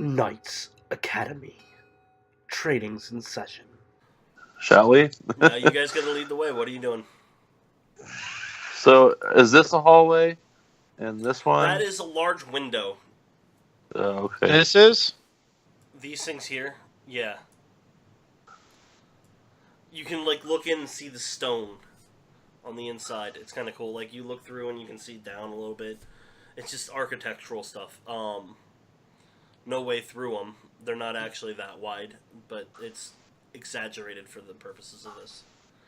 Knights Academy. Training's in session. Shall we? Now you guys gotta lead the way. What are you doing? So, is this a hallway? And this one? That is a large window. Okay. This is? These things here? Yeah. You can, like, look in and see the stone on the inside. It's kind of cool. Like, you look through and you can see down a little bit. It's just architectural stuff. No way through them. They're not actually that wide, but it's exaggerated for the purposes of this.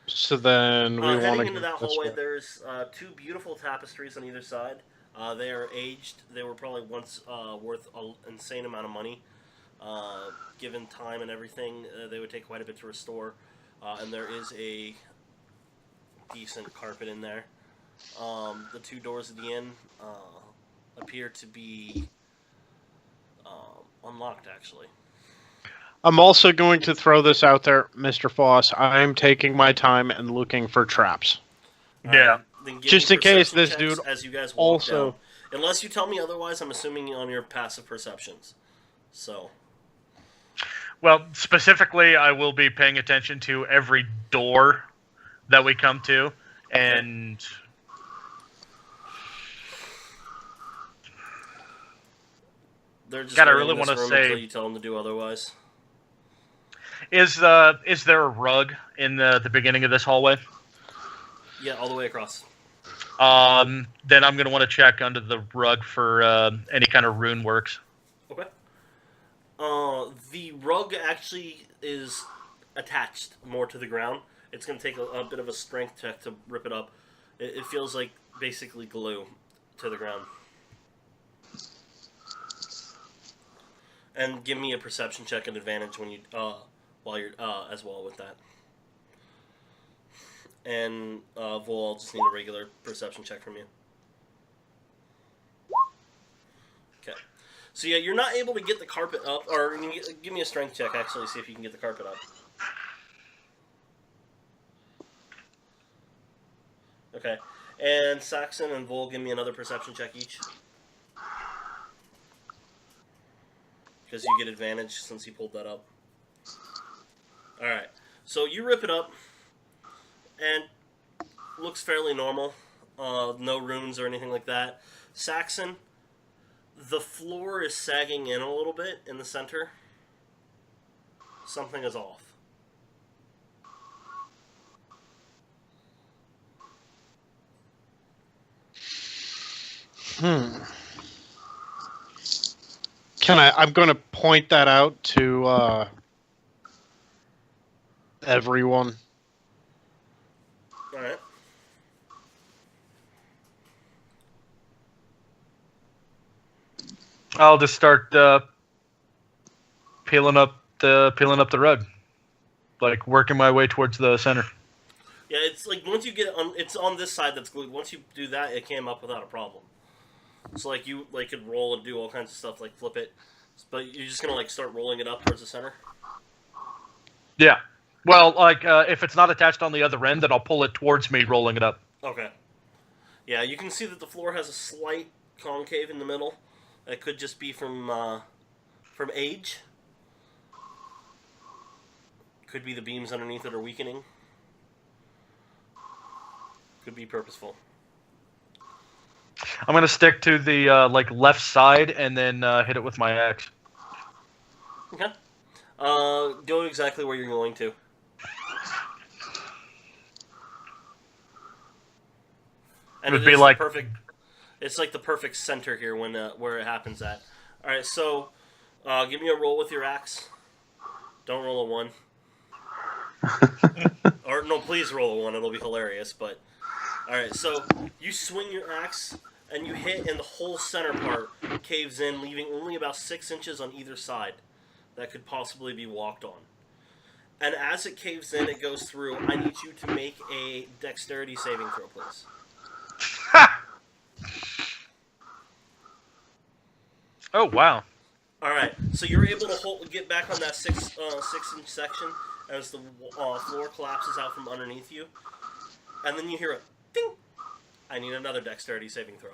So then we want to heading into that hallway, there's two beautiful tapestries on either side. They are aged. They were probably once worth an insane amount of money. Given time and everything, they would take quite a bit to restore. And there is a decent carpet in there. The two doors at the inn appear to be unlocked, actually. I'm also going to throw this out there, Mr. Foss. I'm taking my time and looking for traps. Yeah. Just in case this dude as you guys walk also... down. Unless you tell me otherwise, I'm assuming on your passive perceptions. So. Well, specifically, I will be paying attention to every door that we come to, and... They're just God, I really want to say... until you tell them to do otherwise. Is there a rug in the beginning of this hallway? Yeah, all the way across. Then I'm going to want to check under the rug for any kind of rune works. Okay. The rug actually is attached more to the ground. It's going to take a bit of a strength check to rip it up. It feels like basically glue to the ground. And give me a perception check and advantage when you while you're as well with that. And Vol, I'll just need a regular perception check from you. Okay. So yeah, you're not able to get the carpet up, or give me a strength check actually, see if you can get the carpet up. Okay. And Saxon and Vol, give me another perception check each. Because you get advantage since you pulled that up. Alright. So you rip it up. And looks fairly normal. No runes or anything like that. Saxon, the floor is sagging in a little bit in the center. Something is off. I'm going to point that out to everyone. Alright. I'll just start peeling up the rug, like working my way towards the center. Yeah, it's like once you get on, it's on this side that's glued. Once you do that, it came up without a problem. So like you could roll and do all kinds of stuff, like flip it, but you're just gonna like start rolling it up towards the center. Yeah. Well, like if it's not attached on the other end, then I'll pull it towards me, rolling it up. Okay. Yeah, you can see that the floor has a slight concave in the middle. That could just be from age. Could be the beams underneath it are weakening. Could be purposeful. I'm gonna stick to the like left side and then hit it with my axe. Okay. Go exactly where you're going to. And it would be like perfect. It's like the perfect center here when where it happens at. All right, so give me a roll with your axe. Don't roll a 1. Or no, please roll a 1. It'll be hilarious. But all right, so you swing your axe and you hit, and the whole center part caves in, leaving only about 6 inches on either side that could possibly be walked on. And as it caves in, it goes through. I need you to make a dexterity saving throw, please. Oh wow! All right, so you're able to get back on that 6-inch section as the floor collapses out from underneath you, and then you hear a ding. I need another dexterity saving throw.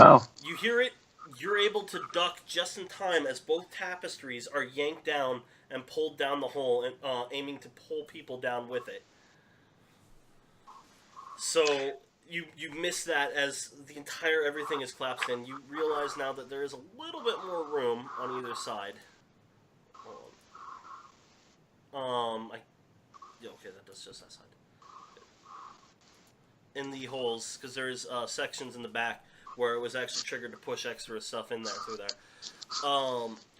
Wow. You hear it. You're able to duck just in time as both tapestries are yanked down and pulled down the hole, and aiming to pull people down with it. So you miss that as the entire everything is collapsed in. You realize now that there is a little bit more room on either side. Yeah, okay, that does just that side. In the holes, because there's sections in the back where it was actually triggered to push extra stuff in there through there.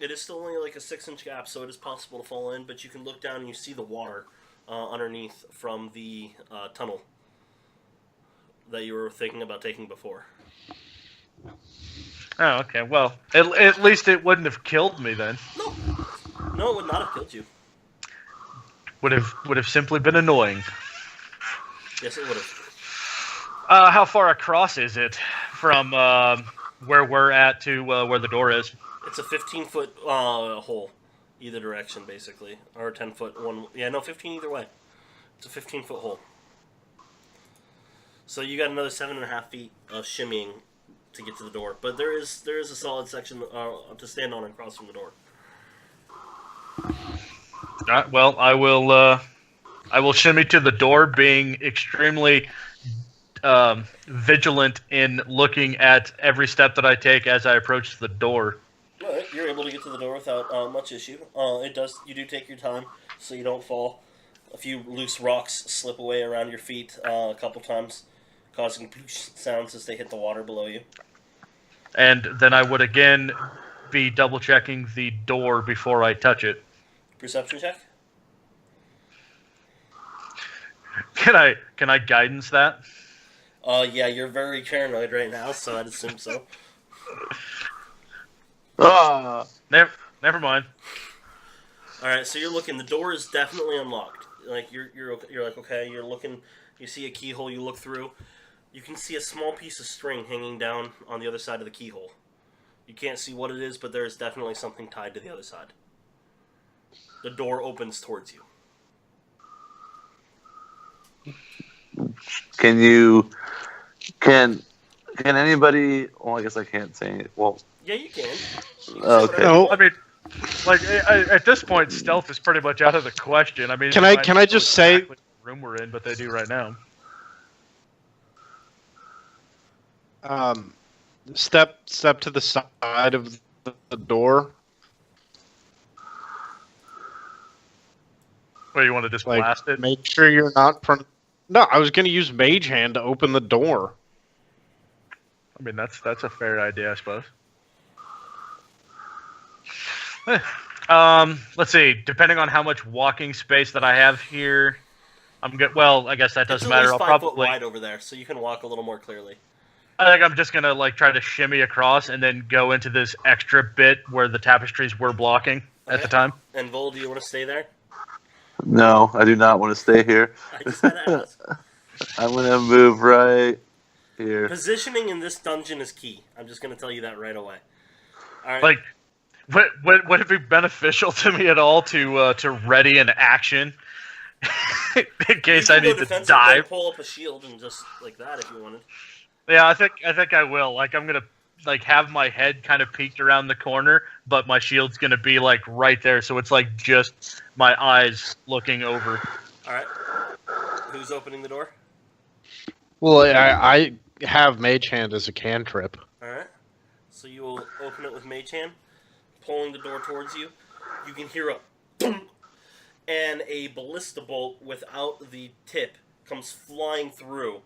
It is still only like a 6-inch gap, so it is possible to fall in, but you can look down and you see the water underneath from the tunnel that you were thinking about taking before. Oh, okay. Well, at least it wouldn't have killed me then. No, it would not have killed you. Would have simply been annoying. Yes, it would have. How far across is it from where we're at to where the door is? It's a 15-foot hole, either direction, basically, or 10-foot one. Yeah, no, 15 either way. It's a 15-foot hole. So you got another 7.5 feet of shimmying to get to the door, but there is a solid section to stand on across from the door. Well, I will shimmy to the door, being extremely vigilant in looking at every step that I take as I approach the door. All right, you're able to get to the door without much issue. You do take your time, so you don't fall. A few loose rocks slip away around your feet a couple times, causing ploosh sounds as they hit the water below you. And then I would again be double checking the door before I touch it. Perception check. Can I guidance that? Yeah, you're very paranoid right now, so I'd assume so. Never mind. All right, so you're looking. The door is definitely unlocked. Like you're like, okay. You're looking. You see a keyhole. You look through. You can see a small piece of string hanging down on the other side of the keyhole. You can't see what it is, but there is definitely something tied to the other side. The door opens towards you. Can anybody? Well, I guess I can't say it. Well, Yeah, you can. okay. No. I mean, like at this point, stealth is pretty much out of the question. I mean, Can I just say- exactly what room we're in, but they do right now. Step to the side of the door. Where you want to just Like, blast it? make sure you're not front. No, I was going to use Mage Hand to open the door. I mean, that's a fair idea, I suppose. Let's see. Depending on how much walking space that I have here, I'm good. Well, I guess that doesn't matter. It's I'll 5 foot probably. wide over there, so you can walk a little more clearly. I think I'm just gonna like try to shimmy across and then go into this extra bit where the tapestries were blocking at the time. And Vol, do you want to stay there? No, I do not want to stay here. I just had to ask. I'm gonna move right here. Positioning in this dungeon is key. I'm just going to tell you that right away. All right. Like, would it be beneficial to me at all to ready an action in case I need to dive? Pull up a shield and just like that if you wanted. Yeah, I think I will. Like, I'm gonna like have my head kind of peeked around the corner, but my shield's gonna be like right there, so it's like just my eyes looking over. All right. Who's opening the door? Well, I have Mage Hand as a cantrip. All right. So you will open it with Mage Hand, pulling the door towards you. You can hear a boom, and a ballista bolt without the tip comes flying through.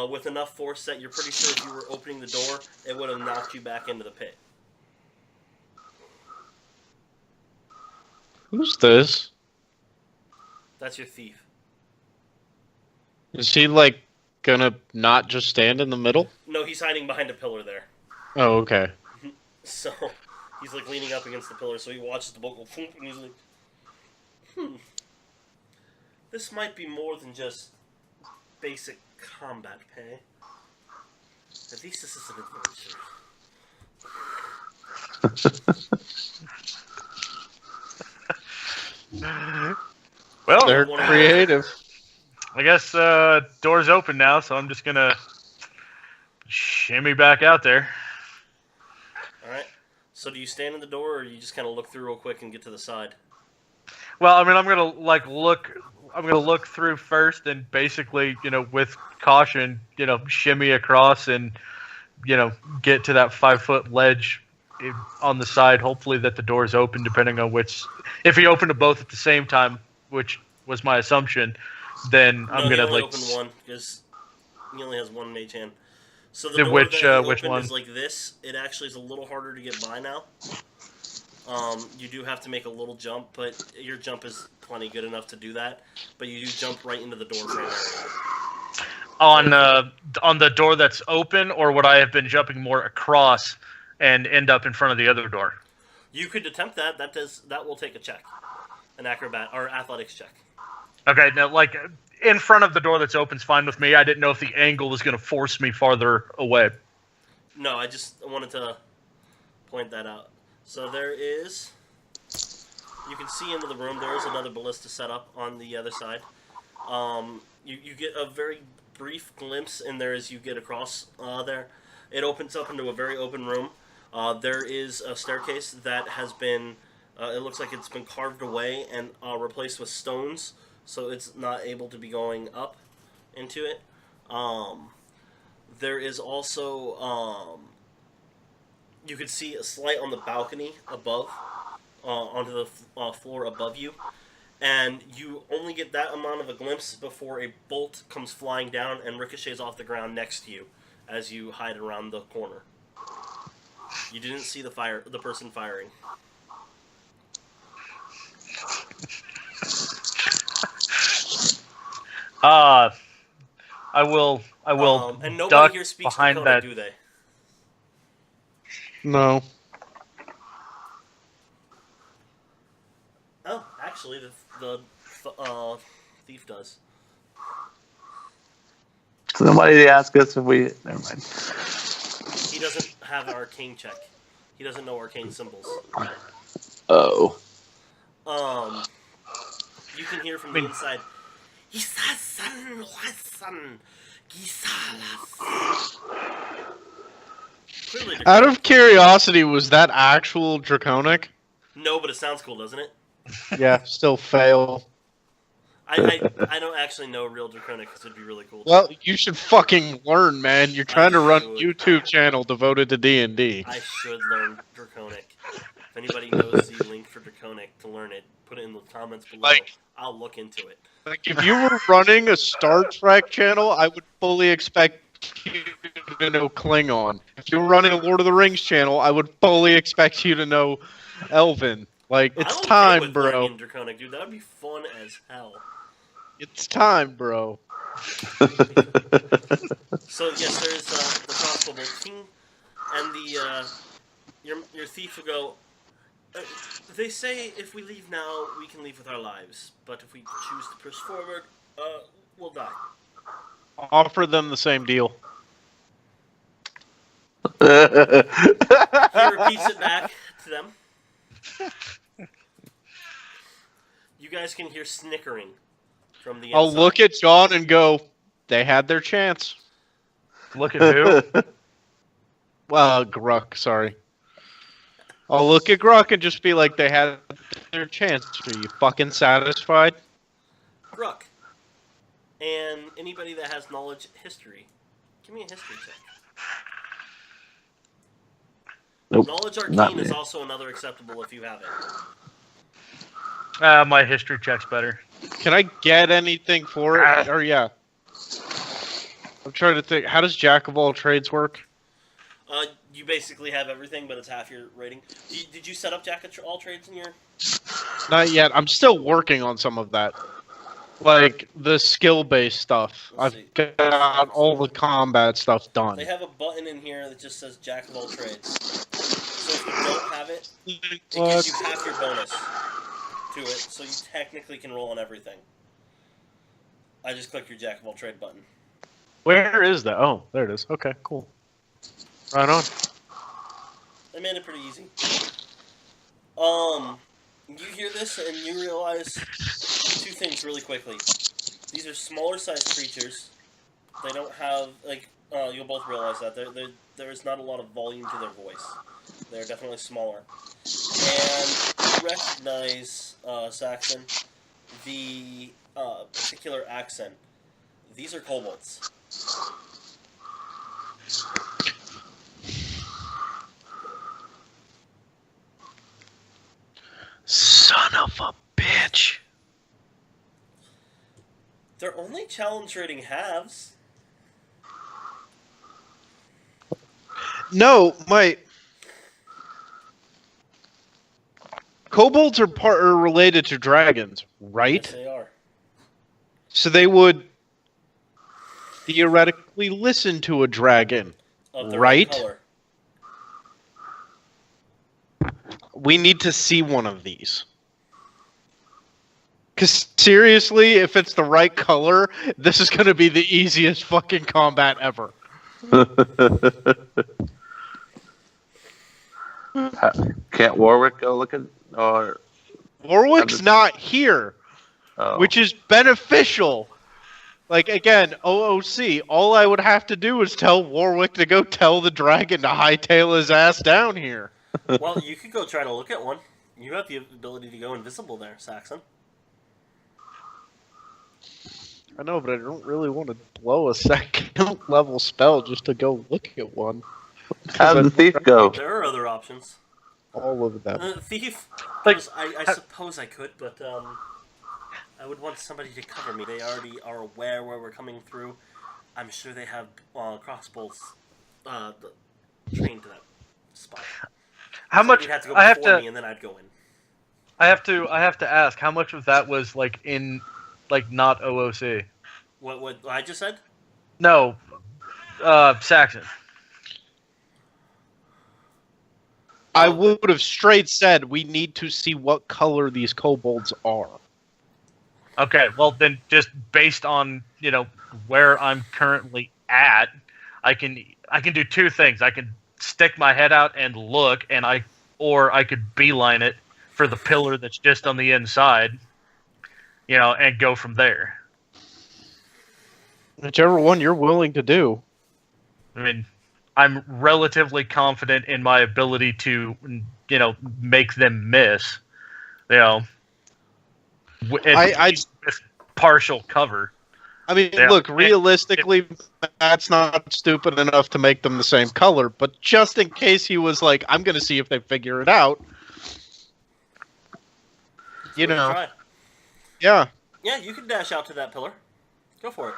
With enough force that you're pretty sure if you were opening the door, it would have knocked you back into the pit. Who's this? That's your thief. Is he like gonna not just stand in the middle? No, he's hiding behind a pillar there. Oh, okay. So he's like leaning up against the pillar, so he watches the bolt go thump, and he's like, this might be more than just basic combat pay. At least this is an adventure. Well, They're creative. I guess door's open now, so I'm just gonna Shimmy back out there. All right. So do you stand in the door, or you just kind of look through real quick and get to the side? Well, I mean, I'm gonna look. I'm gonna look through first, and basically, with caution, shimmy across and get to that 5-foot ledge on the side. Hopefully, that the door's open, depending on which. If he opened to both at the same time, which was my assumption, then I'm gonna only open one because he only has one mage hand. So the door which that he which opened one? is like this. It actually is a little harder to get by now. You do have to make a little jump, but your jump is plenty good enough to do that. But you do jump right into the door frame area. On the door that's open, or would I have been jumping more across and end up in front of the other door? You could attempt that. That will take a check, an acrobat or athletics check. Okay, now in front of the door that's open is fine with me. I didn't know if the angle was going to force me farther away. No, I just wanted to point that out. So there is. You can see into the room. There is another ballista set up on the other side. You get a very brief glimpse in there as you get across there. It opens up into a very open room. There is a staircase that has been. It looks like it's been carved away and replaced with stones, so it's not able to be going up into it. There is also. You can see a slight on the balcony above, onto the floor above you, and you only get that amount of a glimpse before a bolt comes flying down and ricochets off the ground next to you as you hide around the corner. You didn't see the person firing. I will and nobody duck here speaks behind Draconic, that. do they? No. Oh, actually, the thief does. Somebody ask us if we. Never mind. He doesn't have an arcane check. He doesn't know arcane symbols. Oh. You can hear from the inside. Clearly, Out of curiosity, was that actual Draconic? no, but it sounds cool, doesn't it? Yeah, still fail. I don't actually know real Draconic because it'd be really cool. Well, you should fucking learn, man. You're trying to run a should. YouTube channel devoted to D&D. I should learn Draconic. If anybody knows the link for Draconic to learn it, put it in the comments below. I'll look into it. Like, if you were running a Star Trek channel, I would fully expect you to know Klingon. If you were running a Lord of the Rings channel, I would fully expect you to know Elven. Like, it's I'm okay time, with bro. learning Draconic, dude. That would be fun as hell. It's time, bro. So yes, there's the crossbow bolt king, and the your thief will go. They say if we leave now, we can leave with our lives, but if we choose to push forward, we'll die. Offer them the same deal. He repeats it back to them. You guys can hear snickering from the inside. I'll look at John and go, they had their chance. Look at who? Well, Gruck, sorry. I'll look at Gruck and just be like, they had their chance. Are you fucking satisfied? Gruck. And anybody that has knowledge history. Give me a history check. Nope. Knowledge Not arcane me. is also another acceptable if you have it. My history check's better. Can I get anything for it? Or, yeah. I'm trying to think. How does Jack of all trades work? You basically have everything, but it's half your rating. Did you set up Jack of all trades in your... Not yet. I'm still working on some of that. Like, the skill-based stuff. Let's I've see. got all the combat stuff done. They have a button in here that just says Jack of all trades. So if you don't have it, it gives What? you half your bonus to it, so you technically can roll on everything. I just clicked your Jack of all trade button. Where is that? Oh, there it is. Okay, cool. Right on. They made it pretty easy. You hear this and you realize two things really quickly. These are smaller sized creatures. They don't have, like, You'll both realize that there is not a lot of volume to their voice. They're definitely smaller. And you recognize, Saxon, the particular accent. These are kobolds. Son of a bitch. They're only challenge rating halves. No, my kobolds are related to dragons, right? Yes, they are. So they would theoretically listen to a dragon, Of their right? own color. We need to see one of these. Because seriously, if it's the right color, this is going to be the easiest fucking combat ever. Can't Warwick go look at or? Warwick's not here, Oh. which is beneficial. Like, again, OOC, all I would have to do is tell Warwick to go tell the dragon to hightail his ass down here. Well, you could go try to look at one. You have the ability to go invisible there, Saxon. I know, but I don't really want to blow a second level spell just to go look at one. How'd the thief go? There are other options. All of them. Thief, Like, I suppose I could, but I would want somebody to cover me. They already are aware where we're coming through. I'm sure they have crossbows trained to that spot. How much? You'd have to go I have before to. me, and then I'd go in. I have to ask. How much of that was like in, like not OOC? What I just said? No, Saxon. I would have straight said we need to see what color these kobolds are. Okay, well then, just based on where I'm currently at, I can do two things. I can stick my head out and look, or I could beeline it for the pillar that's just on the inside, and go from there. Whichever one you're willing to do. I mean, I'm relatively confident in my ability to, make them miss. With partial cover. I mean, Yeah. look, realistically, that's not stupid enough to make them the same color, but just in case he was like, I'm going to see if they figure it out. Try. Yeah. Yeah, you can dash out to that pillar. Go for it.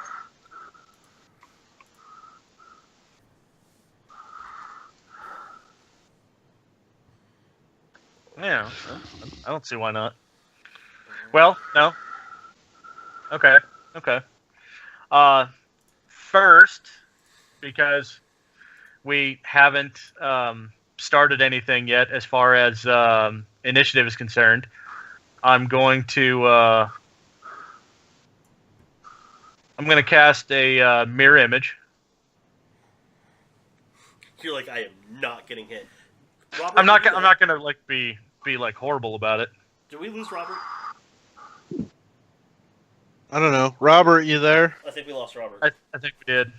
Yeah, I don't see why not. Well, no. Okay. First, because we haven't started anything yet as far as initiative is concerned, I'm going to cast a mirror image. You're like, I am not getting hit. Robert, I'm not gonna like be like horrible about it. Did we lose Robert? I don't know. Robert, you there? I think we lost Robert. I think we did.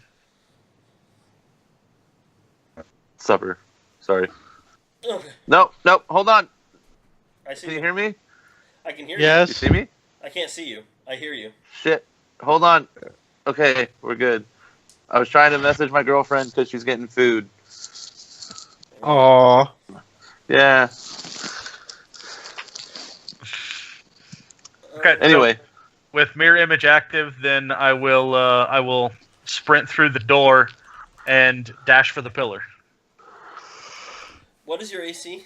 Supper. Sorry. Okay. No, hold on. I see Can you hear me? I can hear You Yes. see me? you. I can't see you. I hear you. Shit. Hold on. Okay, we're good. I was trying to message my girlfriend because she's getting food. Aww. Yeah. Okay. Anyway. So with mirror image active, then I will sprint through the door and dash for the pillar. What is your AC?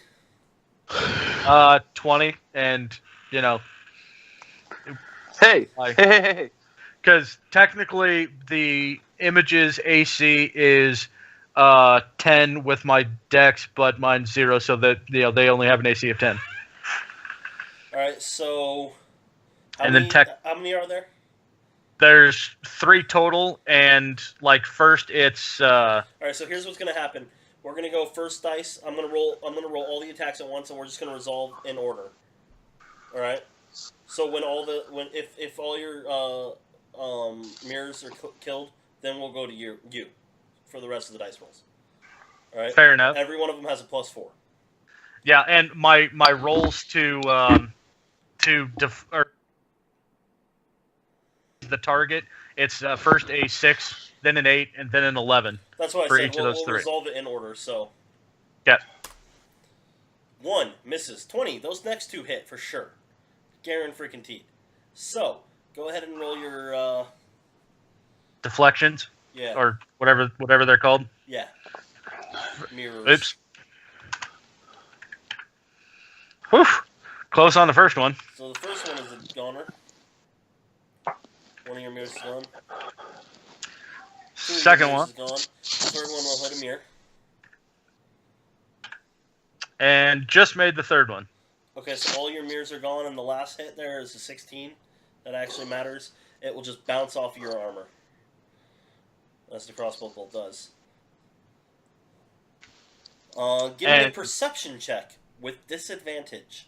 20, and Hey. Like- Hey. because technically the image's AC is 10 with my dex, but mine's 0, so that they only have an AC of 10. All right, so how And many, then how many are there? There's 3 total, and first it's All right, so here's what's gonna happen. We're gonna go first dice. I'm gonna roll all the attacks at once, and we're just gonna resolve in order. All right. So if all your mirrors are killed, then we'll go to you. for the rest of the dice rolls. All right. Fair enough. Every one of them has a +4. Yeah, and my rolls to or the target. It's first a 6, then an 8, and then an 11. That's why I for said each of we'll, those we'll three. resolve it in order. So. Yeah. 1 misses. 20. Those next 2 hit for sure. Guaranteed. So go ahead and roll your. Deflections Yeah. or whatever they're called. Yeah. Mirrors. Oops. Whew. Close on the first one. So the first one is a goner. One of your mirrors is gone. Two of your Second mirrors one. is gone. Third one will hit a mirror. And just made the third one. Okay, so all your mirrors are gone, and the last hit there is a 16. That actually matters. It will just bounce off your armor. That's the crossbow bolt does. Give me a perception check with disadvantage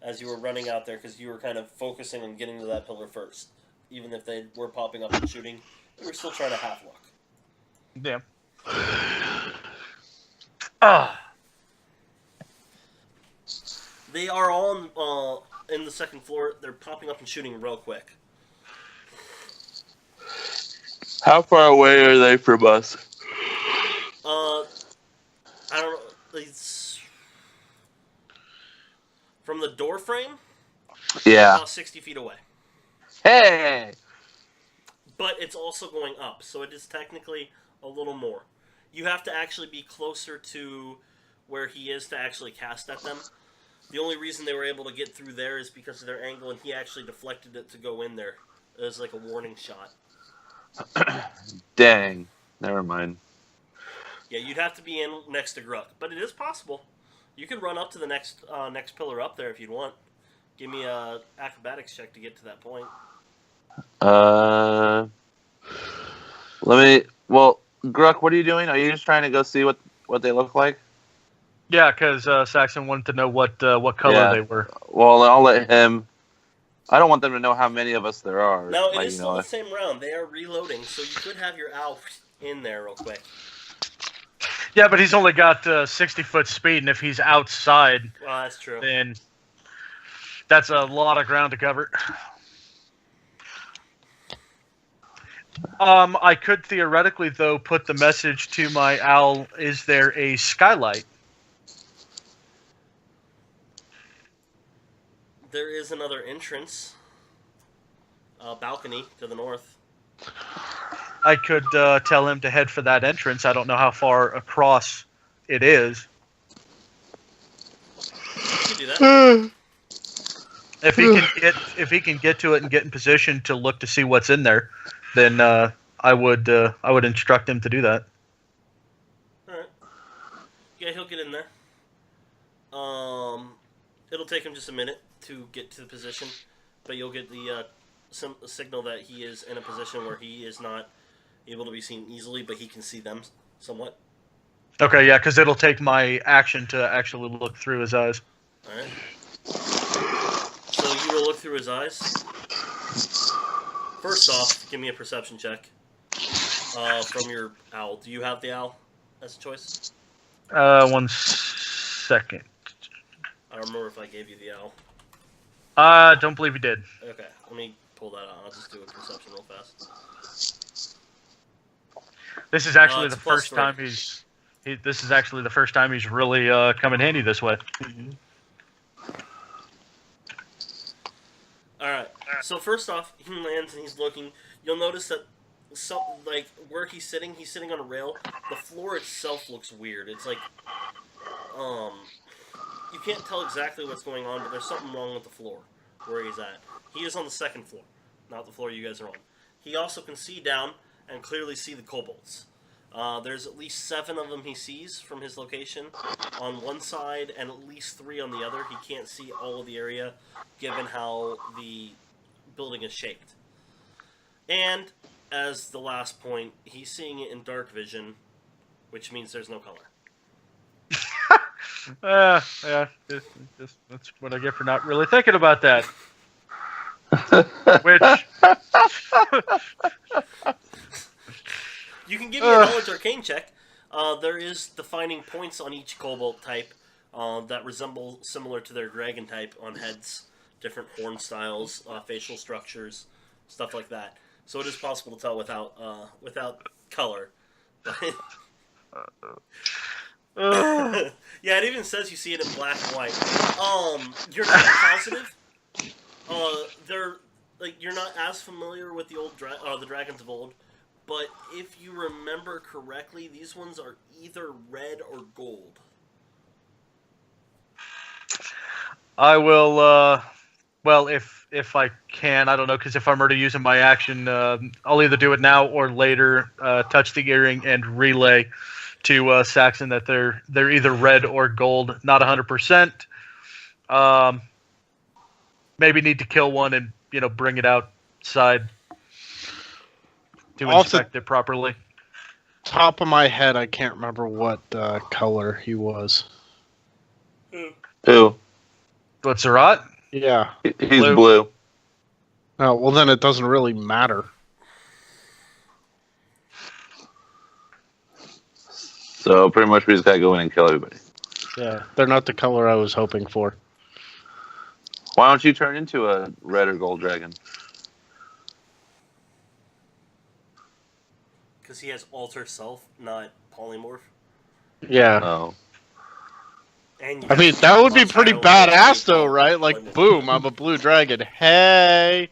as you were running out there, because you were kind of focusing on getting to that pillar first. Even if they were popping up and shooting, you were still trying to half look. Yeah. Ah. They are on in the second floor. They're popping up and shooting real quick. How far away are they from us? I don't know. It's from the door frame. Yeah. About 60 feet away. Hey! But it's also going up, so it is technically a little more. You have to actually be closer to where he is to actually cast at them. The only reason they were able to get through there is because of their angle, and he actually deflected it to go in there. It was like a warning shot. Dang. Never mind. Yeah, you'd have to be in next to Gruck, but it is possible. You could run up to the next pillar up there if you'd want. Give me a acrobatics check to get to that point. Well, Gruck, what are you doing? Are you just trying to go see what they look like? Yeah, because Saxon wanted to know what color they were. Well, I'll let him. I don't want them to know how many of us there are. No, it is still the same round. They are reloading, so you could have your owl in there real quick. Yeah, but he's only got 60-foot speed, and if he's outside, Well, that's true. then that's a lot of ground to cover. I could theoretically, though, put the message to my owl, is there a skylight? There is another entrance, balcony to the north. I could tell him to head for that entrance. I don't know how far across it is. You could do that. If he can get to it and get in position to look to see what's in there, then I would instruct him to do that. All right. Yeah, he'll get in there. It'll take him just a minute to get to the position, but you'll get the signal that he is in a position where he is not able to be seen easily, but he can see them somewhat. Okay, yeah, because it'll take my action to actually look through his eyes. All right. So you will look through his eyes. First off, give me a perception check from your owl. Do you have the owl as a choice? 1 second. I don't remember if I gave you the owl. I don't believe he did. Okay, let me pull that out. I'll just do a perception real fast. This is actually it's the first +3. time this is actually the first time he's really come in handy this way. Mm-hmm. Alright, so first off, he lands and he's looking. You'll notice that where he's sitting on a rail. The floor itself looks weird. It's like, you can't tell exactly what's going on, but there's something wrong with the floor where he's at. He is on the second floor, not the floor you guys are on. He also can see down and clearly see the kobolds. There's at least 7 of them he sees from his location on one side and at least 3 on the other. He can't see all of the area given how the building is shaped. And as the last point, he's seeing it in dark vision, which means there's no color. Yeah, that's what I get for not really thinking about that. Which You can give me a knowledge arcane check. There is defining points on each kobold type that resemble similar to their dragon type on heads, different horn styles, facial structures, stuff like that. So it is possible to tell without color. Yeah, it even says you see it in black and white. You're not positive. You're not as familiar with the the dragons of old, but if you remember correctly, these ones are either red or gold. I will. Well, if I can, I don't know, because if I'm already using my action, I'll either do it now or later. Touch the earring and relay to Saxon that they're either red or gold. Not 100%. Maybe need to kill one and bring it outside to inspect it properly. Top of my head, I can't remember what color he was. Who? What's Zerat? Yeah. He's blue. Oh, well then it doesn't really matter. So pretty much we just gotta go in and kill everybody. Yeah, they're not the color I was hoping for. Why don't you turn into a red or gold dragon? Because he has alter self, not polymorph. Yeah. Oh. And I mean, that would be pretty badass though, right? Like, boom, I'm a blue dragon. Hey!